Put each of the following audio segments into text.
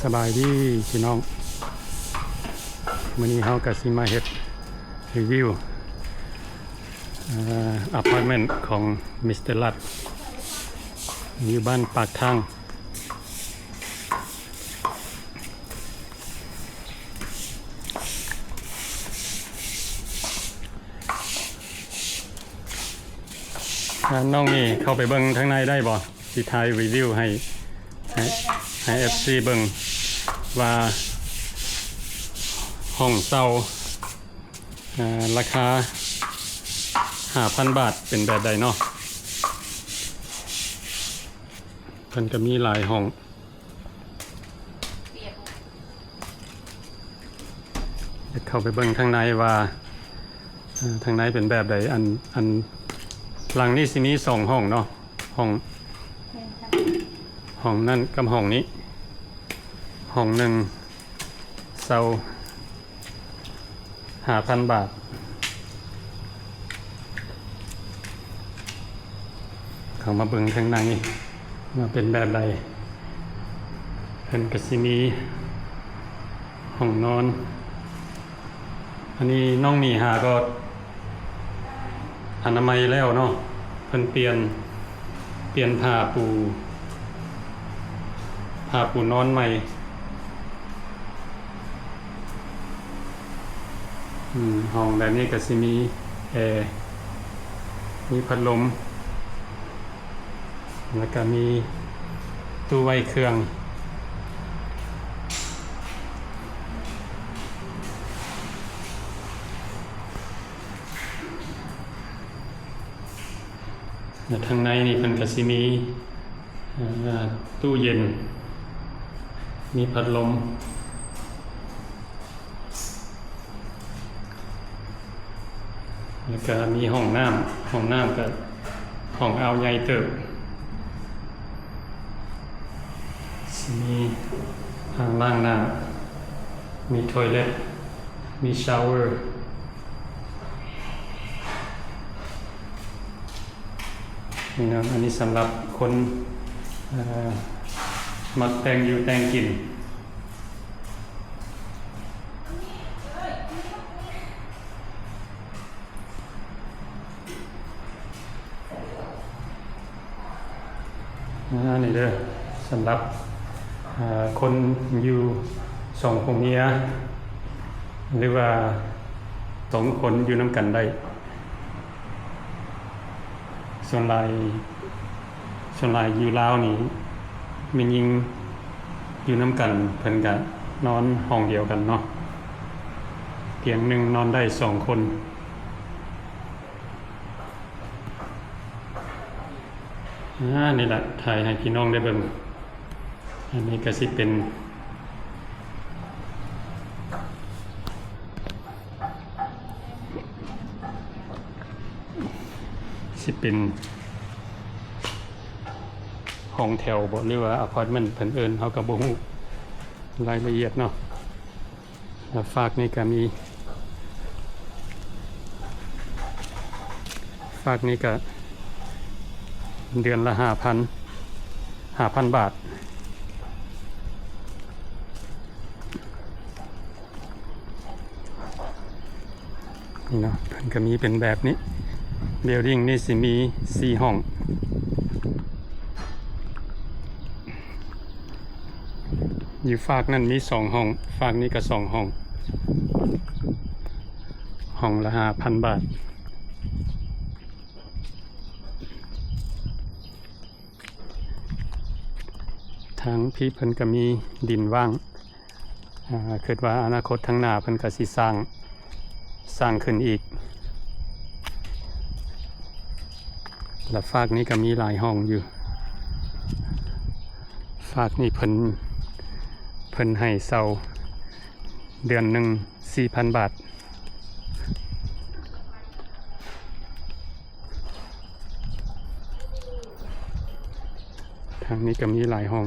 สบายดีพี่น้องมื้อนี้เฮาก็สิมาเฮ็ดรีวิวอพาร์ตเมนต์ของมิสเตอร์ลัดอยู่บ้านปากทางน้องนี่เข้าไปเบิ่งข้างในได้บ่สิถ่ายรีวิวให้FC เบิ่งว่าห้องเช่าราคา 5,000 บาทเป็นแบบใดเนาะเพิ่นก็มีหลายห้องเข้าไปเบิ่งข้างในว่าทางในเป็นแบบใดอันหลังนี้สิมี2ห้องเนาะห้องนั่นกับห้องนี้ห้องหนึ่งเช่า 5,000 บาทเข้ามาเบิ่งข้างในว่าเป็นแบบใดเพิ่นก็สิมีห้องนอนอันนี้น้องมีหาก็อนามัยแล้วเนาะเพิ่นเปลี่ยนผ้าปูนอนใหม่ห้องแบบนี้ก็สิมีแอร์มีพัดลมแล้วก็มีตู้ไว้เครื่องแล้วทางในนี่เพิ่นก็สิมีตู้เย็นมีพัดลมแล้วก็มีห้องน้ำกับห้องอ่าวใหญ่เติบมีอ่างล้างน้ำมีทอยเล็ตมีชาวเวอร์นี่นะอันนี้สำหรับคนมักแต่งอยู่แต่งกินนี่เด้อสำหรับคนอยู่2ผัวเมียหรือว่า2คนอยู่น้ำกันได้ส่วนหลายอยู่ลาวนี่มียิงอยู่น้ำกันเพิ่นก็นอนห้องเดียวกันเนาะเตียงหนึ่งนอนได้2คนนี่แหละถ่ายให้พี่น้องได้เบิ่งอันนี้ก็สิเป็นห้องแถวบ่หรือว่าอพาร์ตเมนต์เพิ่นเอิ้นเฮาก็บ่ฮู้รายละเอียดเนาะแล้วฝากนี่ก็มีเดือนละ 5,000 บาทนี่เนาะเพิ่นก็มีเป็นแบบนี้เบลดิ้งนี่สิมี4ห้องอยู่ฝากนั่นมี2ห้องฝากนี้ก็2ห้องห้องละ 5,000 บาททางพี่เพิ่นก็มีดินว่างคิดว่าอนาคตข้างหน้าเพิ่นก็สิสร้างขึ้นอีกและฝากนี้ก็มีหลายห้องอยู่ฝากนี้เพิ่นให้เช่าเดือนหนึ่ง 4,000 บาททางนี้ก็มีหลายห้อง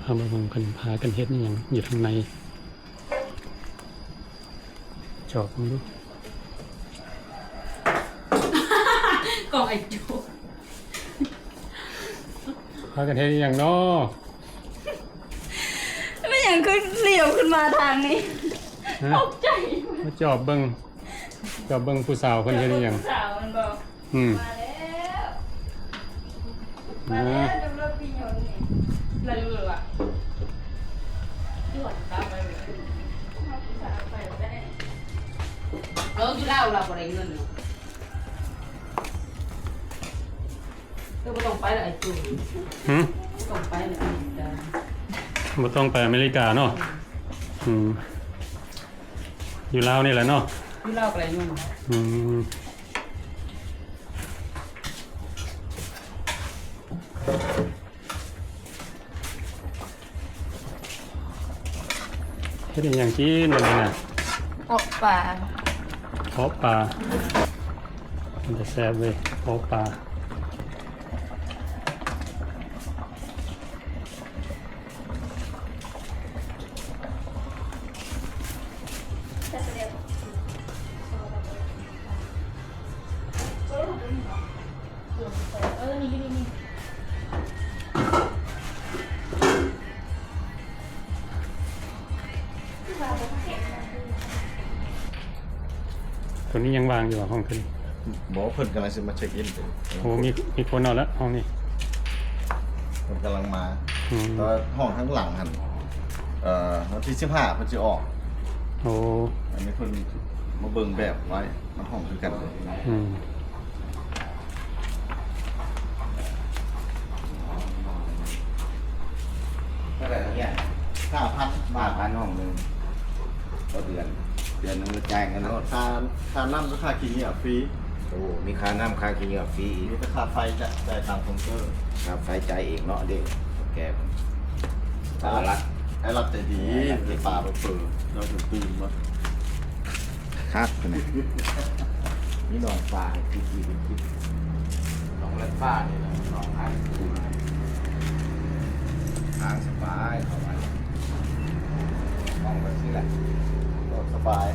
เอามาเบิ่งเพิ่นพากันเฮ็ดอิหยังอยู่ทางในจอบดู อ ของไอ้จู พากันเฮ็ดอหย่างเนาะ ไม่อย่างขึ้นเหลี่ยวขึ้นมาทางนี้ ฮะ ตกใจ มาจอบเบิ่งผู้สาวเพิ่นเฮ็ดอหย่าง สาวมันบอก อืม มาแล้วมาแล้วจำรถปีหยนนี่เราดูเลยว่ะที่หัวตาไปเลยสาวไปได้เราอยู่เล่าเราบ่ได้เงินเนาะก็บ่ต้องไปแล้วไอ้จู หึ บ่ต้องไปแล้วจ้ะ บ่ต้องไปอเมริกาเนาะอืมอยู่ลาวนี่แหละเนาะ อยู่เล่าอะไรเงิน อืมเฮ็ดอหย่างกินวันนี้น่ะ ออกป่า เพาะปลามันจะแซ่บเว้ยเพาะปลาตัวนี้ยังวางอยู่อ่ะห้องขึ้น บอกเพิ่นกำลังจะมาเช็คอินอยู่ โอ้มีคนเอาแล้วห้องนี้ เพิ่นกำลังมา อืม แล้วห้องทั้งหลังหันวันที่15เพิ่นจะออก โอ้ อันนี้เพิ่นมาเบิ่งแบบไว้มันห้องคือกันเลย อืม เท่าไหร่เนี่ย 5,000 บา บา ท ท พันห้องหนึ่งต่อเดือน เดือนหนึงจ่ายเงิน แล้ว เนาะ ค่าน้ำกับค่ากินเนี่ยฟรี โอ้มีค่าน้ำค่ากินกับฟรีอีก มีแต่ค่าไฟจะจ่ายตามคอมพิวเตอร์ ค่าไฟจ่ายเองเนาะเด็กแกตาลัด ไอ้รับใจดีไอ้ปลาไปเปิดเราจะตื่นมา ครับนะนี่นอนปลาที่กี่เป็นที่นอนรัดป้านี่นะนอนอันทางสบายเข้าไปมองไปสิแหละ ก็สบาย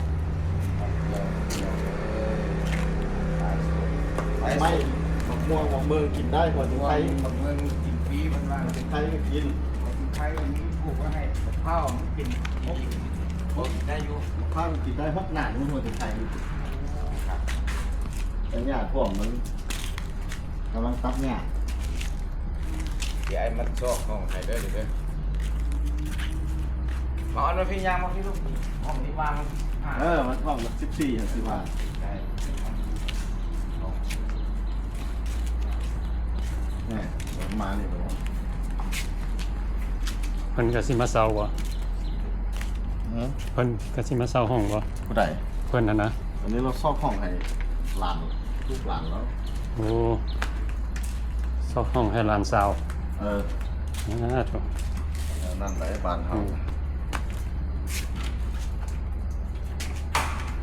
ไป ไม่มะม่วงมะเมืองกินได้คนไทย บางเมืองกินฟรีมันว่า คนไทยก็กิน คนไทยมันมีปลูกไว้ให้ข้าวมันกินได้อยู่ ข้าวมันกินได้ฮกหนาทุกคนไทยแต่เนี่ยพวกมันกำลังตัดเนี่ย เดี๋ยวไอ้มันชอบห้องไทยเด้อเดี๋ยวเด้อมาเอาพี่ยางมาพี่ลูกห้องนี้วาง มันห้องละ14สิบาท ได้ เนี่ยมาเนี่ยผม เพิ่นก็สิมาเซาบ่เพิ่นก็สิมาเซาห้องบ่ ผู้ใด เพิ่นน่ะนะ อันนี้เราซ่อมห้องให้หลานลูกหลานแล้ว โอ้เซาห้องให้หลานสาว ถูก นั่นไหนบ้านเขา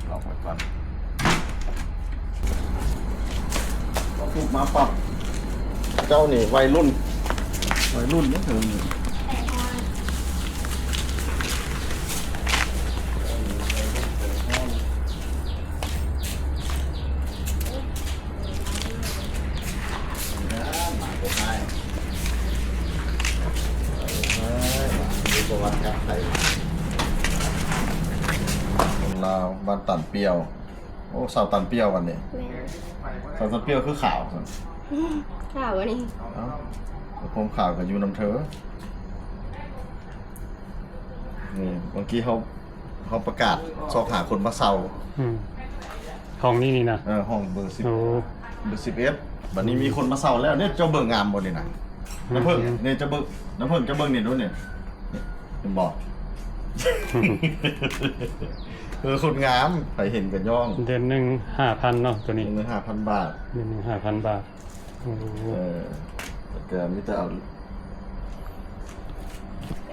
ลองไปก่อนเราพูดมาปรับเจ้านี่วัยรุ่นนี่ถึงประวัติการไทยคนลาวบ้านตันเปรี้ยว โอ้สาวตันเปรี้ยววันนี้สาวตันเปรี้ยวคือขาวสิ ข่าววันนี้ เอ้าแต่ผมข่าวกับยูน้ำเธอนี่เมื่อกี้เขาประกาศสอบหาคนมาเซา อืมห้องนี้นี่นะ ห้องเบอร์10 โอ้ เบอร์11บัดนี้มีคนมาเซาแล้วเนี่ยเจ้าเบิ่งงามบ่นี่นะน้ำเพิ่งเนี่ยเจ้าเบิ่งน้ำเพิ่งเจ้าเบิ่งนี่ด้วยเนี่ยเป็นบอก คนงามไปเห็นกันย่อง เดือนหนึง 5,000 เนาะตัวนี้ เงิน5,000 บาท เดือนหนึง 5,000 บาทโอ้ แต่แกมิแต่เอา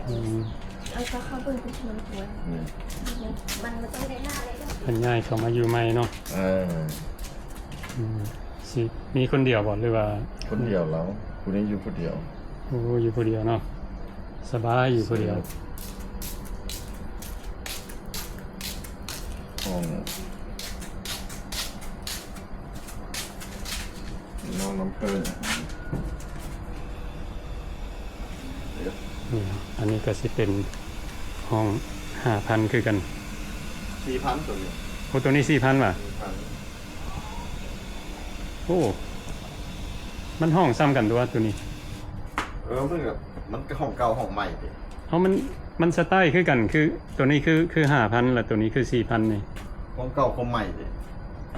อืม เอาก็เข้าเบิ่งเป็นชนหัว นี่ มันต้องได้หน้าเลยก็ เพิ่นย้ายเข้ามาอยู่ใหม่เนาะ อืมสิมีคนเดียวบ่หรือว่า คนเดียวแล้วคุณนี้อยู่คนเดียว โอ้อยู่คนเดียวเนาะสบายอยู่คนเดียว ห้อง น้องน้ำเพิ่ง นี่อันนี้ก็สิเป็นห้อง5,000คือกัน 4,000ตัวนี้ โอ้ตัวนี้4,000ว่ะ โอ้มันห้องซ้ำกันตัวตัวนี้ มันก็ของเก่าของใหม่ดิ เอามันสไตล์คือกันคือตัวนี้คือ5,000แล้วตัวนี้คือ4,000นี่ ของเก่าของใหม่ดิ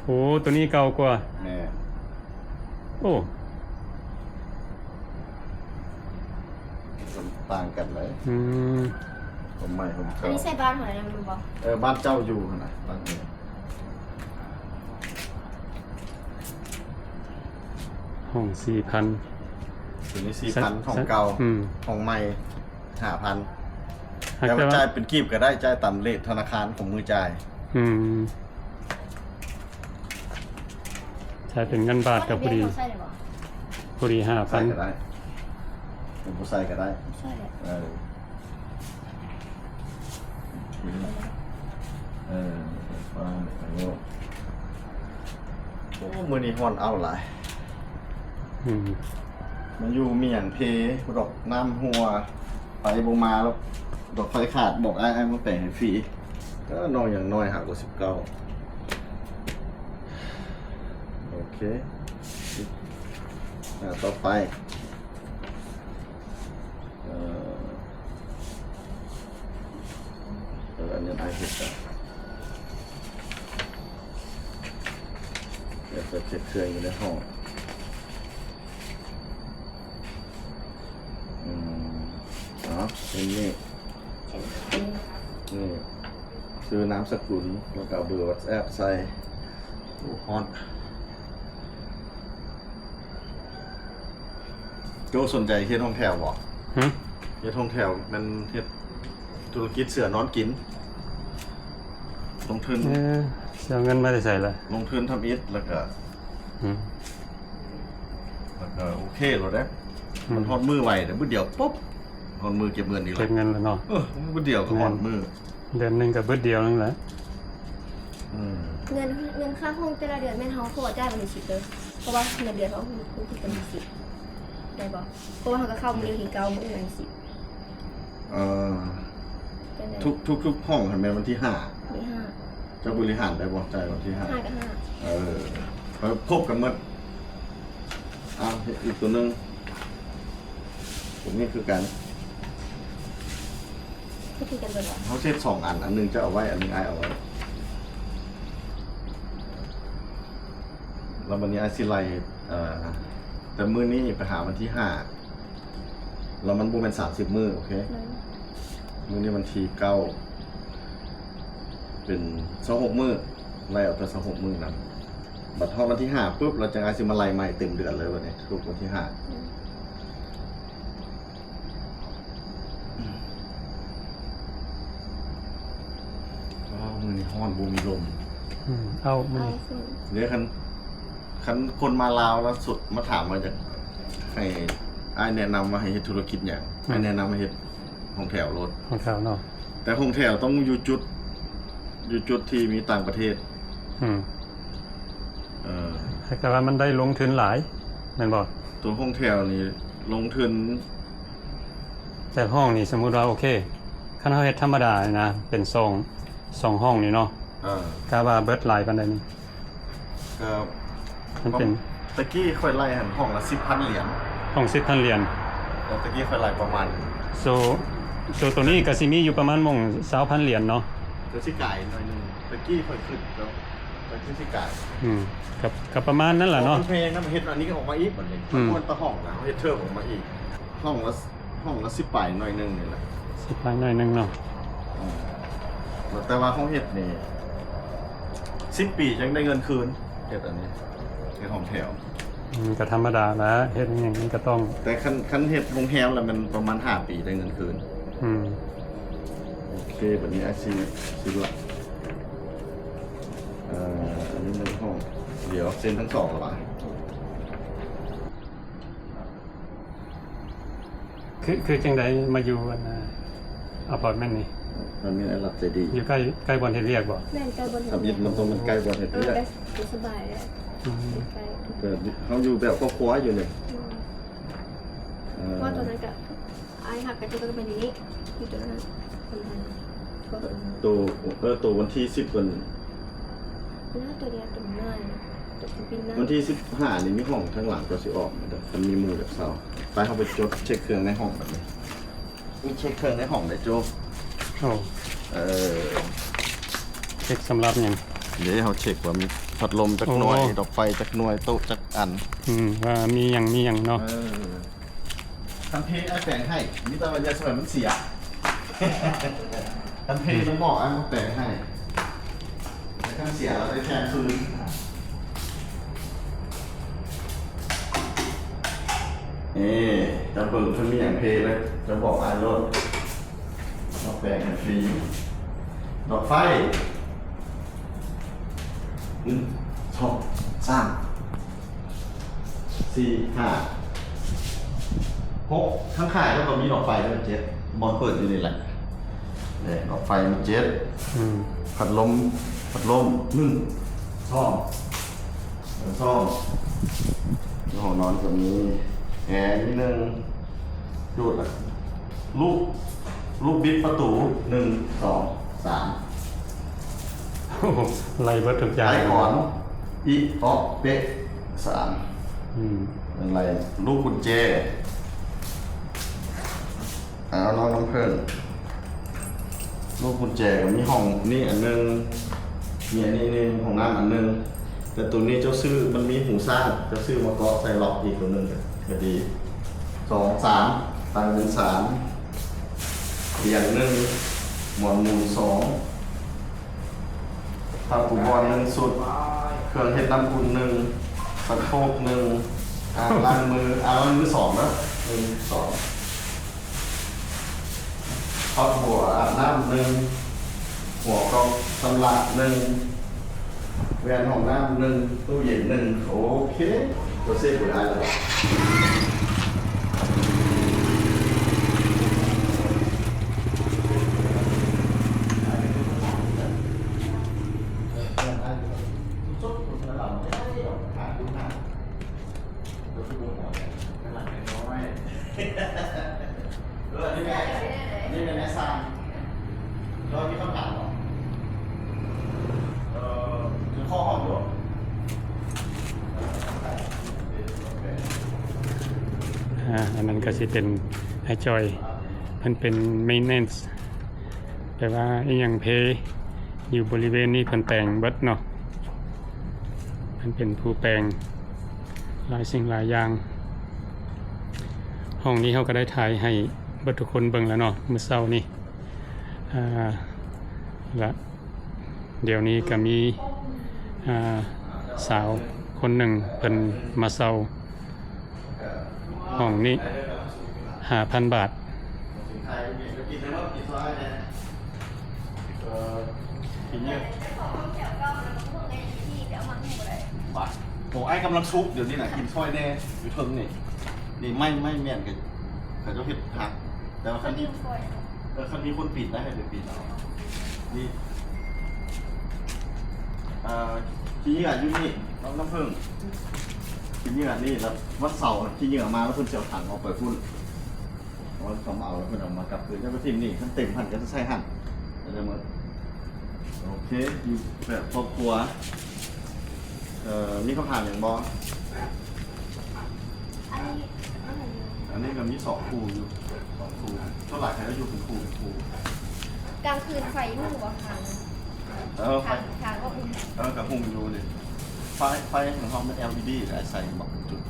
โอ้ตัวนี้เก่ากว่า แม่ โอ้ ต่างกันเลย อืม ของใหม่ของ อัน เก่า นี้ใส่บ้านของอะไรมันบอก บ้านเจ้าอยู่ขนาดบ้านนี้ ห้อง4,000 ตัวนี้4,000ของเก่า อืม ของใหม่5,000 หาก แต่ แต่ ว่า ว่า จ่ายเป็นกีบก็ได้จ่ายตามเลทธนาคารของมือจ่าย อืมใช้เป็นเงินบาทกับพอดี ใส่เลยบอก พอดี ใส่ 5,000 ก็ได้เป็นผู้ใส่ก็ได้ ใส่เลย เออฟังโอ้มือนี้ฮอนเอาหลาย อืม มันอยู่เมียนเพดอกน้ำหัวไฟบงมาแล้วดอกไฟขาดบอกไอ้มาแต่งให้ฟรีก็นอนอย่างน้อยหักกว่า19โอเคต่อไปอันนี้ไอเห็ดอ่ะเดี๋ยวจะเช็คเครื่องอยู่ในห้องเป็นนี่นี่ซื้อน้ำสกุลแล้วก็เอาเบอร์ WhatsApp ใส่โอ้ฮอตโจสนใจเฮ็ดห้องแถวบ่ หึ เฮ็ดห้องแถวมันเฮ็ดธุรกิจเสือนอนกิน ลงทุน สิเอาเงินมาได้ใส่ละ ลงทุนทำอิฐแล้วก็ อืม โอเคแล้วนะมันฮอดมือไวเดี๋ยวมื้อเดียวปุ๊บฮอดมือเก็บเงินอีกแล้ เก็ ว บเงินแล้วเนาะ มื้อเดียวก็ฮอดมือ เดือนหนึงก็เบิดเดียวนึงแหละ อืม เงินค่าห้องแต่ละเดือนแม่นเขาขอจ่ายเป็น10เลยเพราะว่าเงินเดือนเขาคือเป็น10ได้บอกเพราะว่าเขาก็เข้ามือถึง9มื้อละ10จังได๋ ทุกห้องเห็นไหมวันที่ห้า มี จะบริหารได้บ่ใจวันที่ห้า 5 5กับ เขาครบกันหมดอีกตัวหนึงผมนี่คือกัน 5ก็คือกันเบิดว่า เขาเซต2 อันอันหนึงจะเอาไว้อันหนึงไอเอาไว้แล้ววันนี้ไอซิไลแต่มื้อนี้ไปหาวันที่5แล้วมันบ่เป็น30 มื้อโอเคมื้อนี้วันที่9เป็น26 มื้อไล่ออกแต่26 มื้อนั้นบัดทอดวันที่5ปุ๊บเราจะไอซิมาไล่ใหม่เต็มเดือนเลยวันนี้ทุกวันที่5มือนี่ฮ้อนบูมีลม เอามัน เอาคือ เดี๋ยวคันคนมาลาวแล้วสุดมาถามว่าจะให้อ้ายแนะนำมาให้เฮ็ดธุรกิจอย่างอ้ายแนะนำให้เฮ็ดห้องแถวรถ ของเขาเนาะ แต่ห้องแถวต้องอยู่จุดที่มีต่างประเทศ อืม เออ แต่ว่ามันได้ลงทุนหลายแม่นบ่ ตัวห้องแถวนี่ลงทุน แต่ห้องนี่สมมุติว่าโอเคคันเฮาเฮ็ดธรรมดานี่นะเป็น2ห้องนี่เนาะ กะว่าเบิดหลายปานใดนี่ ก็ มันเป็น ตะกี้ค่อยไล่หันห้องละ 10,000 เหรียญ ห้อง10,000เหรียญ แล้วตะกี้ค่อยไล่ประมาณ โซตัวนี้ก็สิมีอยู่ประมาณหม่อง20,000เหรียญเนาะ ก็สิกายหน่อยหนึงตะกี้ค่อยขึ้นแล้วตะกี้สิกาย กับประมาณนั้นแหละเนาะ เพลงนะมันเฮ็ดอันนี้ก็ออกมาอีกเหมือนกัน อืม มันตะห้องนะเฮ็ดเทิร์ออกมาอีก ห้องละ10ปลายหน่อยหนึงนี่แหละ สิบปลายหน่อยหนึงเนาะ แต่ว่าห้องเฮ็ดนี่10 ปียังได้เงินคืนเฮ็ดอันนี้เฮ็ดห้องแถว ก็ธรรมดานะเฮ็ดอย่างนี้ก็ต้อง แต่คันเฮ็ดโรงแรมแล้วมันประมาณ5 ปีได้เงินคืน อืม โอเคแบบนี้อาชีพละอันนี้เป็นห้องเดี๋ยวเซ็นทั้ง2หรอวะ คือจังไดมาอยู่อันอพาร์ตเมนต์นี่ มันมีอะไรหลับใจดี อยู่ใกล้บอลเฮ็ดเวียกบ่ แม่นใกล้บน ทำยิดมันตรงมันใกล้บอลเห็ด เออ เรียก ได้สบายเลย อืม ใกล้ เกิดเขาอยู่แบบครอบครัวอยู่เนี่ย เพราะตอนนั้นก็ไอ้หักกันจะต้องเป็นอย่างนี้อยู่ตัวนั้นคนนั้นก็ตัวนั้น ตัววันที่10วัน หน้าตัวเดียวตัวน้อยนะตัวเป็นหน้า วันที่15นี่มีห้องข้างหลังก็สิออกเดี๋ยวมันมีหมู่จากเสาไปเข้าไปจดเช็คเครื่องในห้องแบบนี้มีเช็คเครื่องในห้องได้โจ โอ้ เออ เช็คสำหรับหยัง เดี๋ยวเขาเช็คว่ามีพัดลมจักหน่วย โอ้ ดอกไฟจักหน่วยโต๊ะจักอัน ว่ามีหยังเนาะ ทำเพลงไอ้แปลงให้มิตรวันยาสวยมันเสีย ทำเพลงต้องบอกไอ้มันแปลงให้แต่ถ้าเสียเราได้แทนคืนจะเปิดเพิ่มมีอย่างเพลงเลยจะบอกไอ้รถเราแปลงให้ฟรีดอกไฟ1 2 3 4 5 6ทั้งข่ายแล้วก็มีดอกไฟด้วยเจ็ดบอลเปิดอยู่นี่แหละเนี่ยดอกไฟมีเจ็ด อืม พัดลม1 ซ่อมห้องนอนก็มีแอร์นิดนึงดูดละลูกบิดประตู1 2 3 โอ้โหไล่เบิดทุกอย่าง ไอ้ขอนอีออกเป๊ะ3 อืม อะไรลูกกุญแจเอาน้องน้ำเพิ่นลูกกุญแจกับมีห้องนี่อันนึงมีอันนี้ห้องน้ำอันนึงแต่ตัวนี้เจ้าซื้อมันมีหูสร้างเจ้าซื้อมาเกาะใส่ล็อกอีกตัวนึงก็ดี2 3ตังเป็น3เตียง1หมอนมุน2ผ้าปูบอล1สุดเครื่องเฮ็ดน้ำอุ่น1สะโพก1ล้างมือล้างมือ2นะ1 2ครอบหัวอาบน้ำหัวกองสำลักแหวนห้องน้ำตู้เย็นโอเคตัวเซฟหัวได้แล้วนี่เป็นแม่ซามเรามีคำถามหรอคือข้อห้องอยู่ อันนั้นก็สิเป็นไอ้จอยเพิ่นเป็น maintenance แต่ว่าอีหยังเพอยู่บริเวณนี้เพิ่นแปลงเบิดเนาะเพิ่นเป็นผู้แปลงหลายสิ่งหลายอย่างห้องนี้เขาก็ได้ถ่ายให้เบิดทุกคนเบิ่งแล้วเนาะมื้อเช้านี้และเดี๋ยวนี้ก็มีสาวคนหนึ่งเพิ่นมาเซาห้องนี้ 5,000 บาท กินเยอะโอ้ไอ้กำลังซุกเดี๋ยวนี้น่ะกินช่อยแน่อยู่เทิงนี่ไม่เมียนกันเขาจะเห็ดหักแต่ว่าคันนี้คนปิดได้ให้ไปปิดเอานี่ที่เหยื่ออยู่นี่น้ำผึ้งที่เหยื่อนี่แล้ววันเสาร์ที่เหยื่อมาแล้วเพิ่นเจียวถังออกไปพุ่นวันสองเอาแล้วเพิ่นเอามากับคืนจะไปทิมนี่ขั้นเต็มพันก็จะใส่หั่นได้หมดโอเคอยู่แบบครอบครัวมีคำถามอย่างบออันนี้ก็มี2 คู่อยู่2 คู่เท่าไหร่ใครก็อยู่เป็นคู่กลางคืนไฟมุ่งบ่ทาง ไฟ ทางก็อุ่น กับหุ่มอยู่ดิไฟของเขาเป็น LED ใส่บอกจุด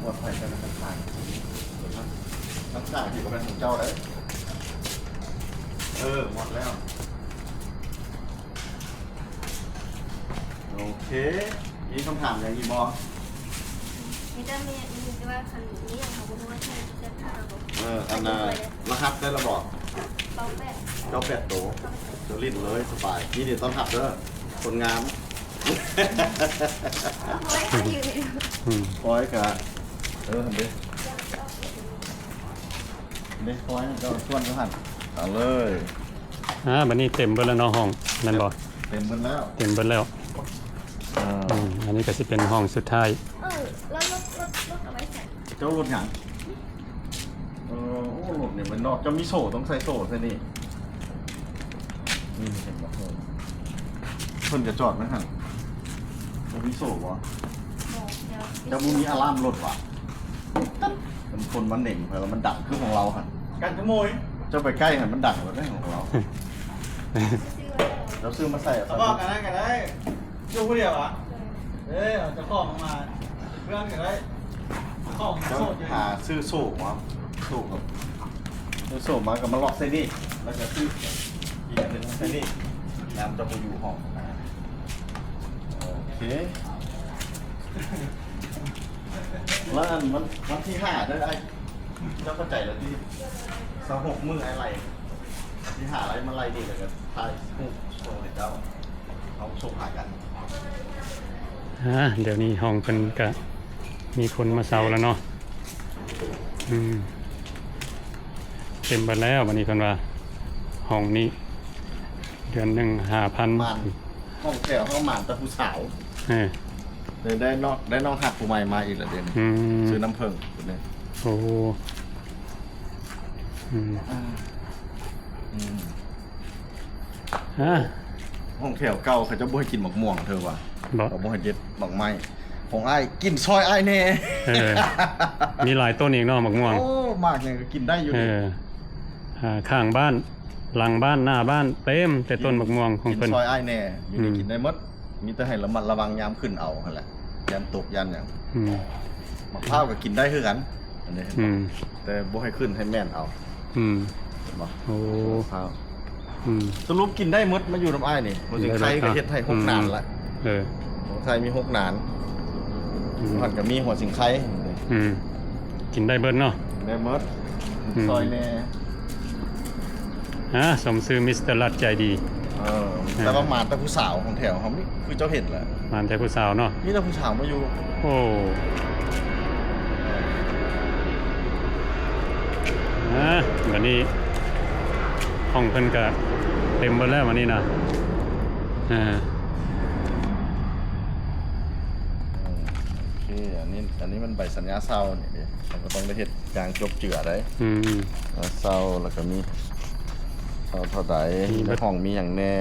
หมดไฟกันต่างต่างที่ก็เป็นของเจ้าได้หมดแล้วโอเคมีคำถามอย่างอีบอ นี่จะมีว่าคันนี้อย่างเขาบอกว่าใช่จะทางบอก อันน่ะรหัสได้ระบอก เป้าแปด เจ้าเป็ดโตเจ้าลิ้นเลยสบายนี่เดี๋ยวต้องหับเด้อคนงาม เอาไว้ให้อยู่ใน อืม ปล่อยกะทำดิ เด็กคอยเจ้าชวนก็หันเอาเลย บัดนี้เต็มเบิดแล้วเนาะห้องนั่นบ่ เต็มกันแล้ว เต็มเบิดแล้วอันนี้ก็สิเป็นห้องสุดท้าย แล้วรถเอาไว้ใส่ เจ้ารถหยังโอ้รถเนี่ยมันนอกจะมีโซ่ต้องใส่โซ่ใส่นี่นี่เห็นบ่เพิ่นจะจอดไหมหันจะมีโซ่บ่จะมีอะลามรถวะมันคนมันเหน่งเผื่อมันดังคือของเราหัน กันขโมย เจ้าไปใกล้หันมันดังกว่าได้ของเราเราซื้อมาใส่ เขาบอกกันได้อยู่คนเดียวอ่ะจะข้อมาเพื่อนกันได้ข้อ เจ้า โซ่จะ หาซื้อโซ่มาโซ่กับซื้อโซ่มากับมาล็อกใส่นี่แล้วก็ซื้ออีกอันหนึงใส่นี่น้ำจะไปอยู่ห้องโอเคแล้วอันวันที่5ได้เจ้าเข้าใจแล้วที่26มื้ออะไรที่5อะไรมาไล่นี่แล้วก็ถ่ายรูปโชว์ให้เจ้าเอาส่งหากัน เดี๋ยวนี้ห้องเพิ่นก็มีคนมาเซาแล้วเนาะเต็มไปแล้ววันนี้เพิ่นว่าห้องนี้เดือนหนึ่ง 5,000 มันห้องแถวห้องหมานตะผู้สาว เลยได้น้องหักผู้ใหม่มาอีกแล้วเดือนนี้ซื้อน้ำผึ้งตัวนี้ โอ้ห้องแถวเก่าเขาจะบ่ให้กินหมกม่วงเธอว่ะ บอก เขาบ่ให้เย็ดหมกไม้ของอ้ายกินซอยอ้ายแน่ มีหลายต้นอีกเนาะหมกม่วง โอ้มากเนี่ยก็กินได้อยู่นี่ ข้างบ้านหลังบ้านหน้าบ้านเต็มแต่ต้นหมกม่วงของ กิน เพิ่น ซอยอ้ายแน่อยู่นี่กินได้หมดมีแต่ให้ระมัดระวังยามขึ้นเอาหั่นแหละยันตกยันหยังมะพร้าวก็กินได้คือกันอันนี้เห็นบ่แต่บ่ให้ขึ้นให้แม่นเอาเห็นบ่ โอ้ มะพร้าวสรุปกินได้หมดมาอยู่น้ำอ้ายนี่หัวสิงไข่ก็เฮ็ดให้6นานละของไทยมี6นานหันก็มีหัวสิงไข่ กินได้เบิดเนาะ ได้หมดซอยแน่สมซื้อมิสเตอร์รัดใจดี แต่ว่ามาแต่ผู้สาวของแถวเขานี่คือเจ้าเห็นแหละ มาแต่ผู้สาวเนาะ นี่แต่ผู้สาวมาอยู่ โอ้วันนี้ห้องเพิ่นก็เต็มหมดแล้ววันนี้นะโอเคอันนี้มันใบสัญญาเศร้าเนี่ยเราก็ต้องได้เห็ดกลางจบเจือได้เศร้าแล้วก็มีเศร้าเท่าใดในห้องมีอย่างแน่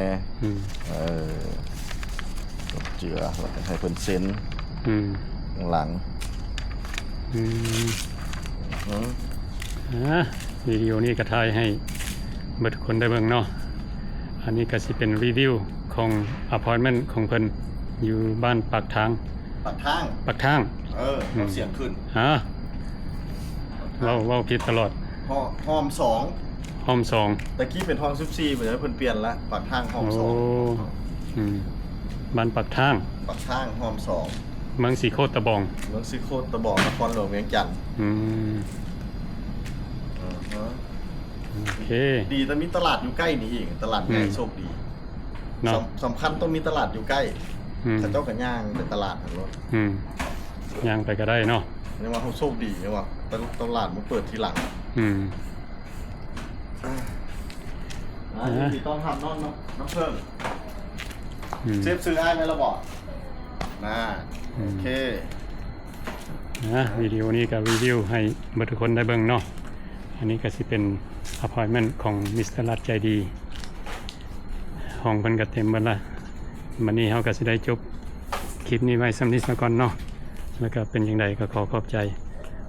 จบเจือแล้วก็ให้เพิ่นเซ็นหลังวิดีโอนี้ก็ถ่ายให้เบิดคนได้เบิ่งเนาะอันนี้ก็สิเป็นรีวิวของอพาร์ตเมนต์ของเพิ่นอยู่บ้านปากทางปากทางเราเสียงขึ้นเราผิดตลอดห้อมห้อม2ตะกี้เป็นห้อง14เหมือนเพิ่นเปลี่ยนละปากทางห้อมบ้านปากทางห้อม2เมืองสีโคตรตะบองเมืองสีโคตรตะบองนครหลวงเวียงจันทน์โอเคดีแต่มีตลาดอยู่ใกล้นี่เองตลาดใหญ่โชคดีสำคัญต้องมีตลาดอยู่ใกล้แต่เจ้ากันย่างเป็นตลาดของรถย่างไปก็ได้เนาะนี่ว่าเขาโชคดีนี่ว่าตลาดมันเปิดทีหลังที่ต้องทำน้ำเพิ่มเซฟซื้อได้ไหมเราบอกโอเควิดีโอนี้ก็รีวิวให้เบิดทุกคนได้เบิ่งเนาะอันนี้ก็สิเป็นอพาร์ตเมนต์ของมิสเตอร์รัดใจดีห้องเพิ่นก็เต็มหมดละวันนี้เฮาก็สิได้จบคลิปนี้ไว้สำนี้ซะก่อนเนาะแล้วก็เป็นจังไดก็ขอบใจ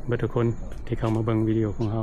เบิดทุกคนที่เข้ามาเบิ่งวิดีโอของเฮา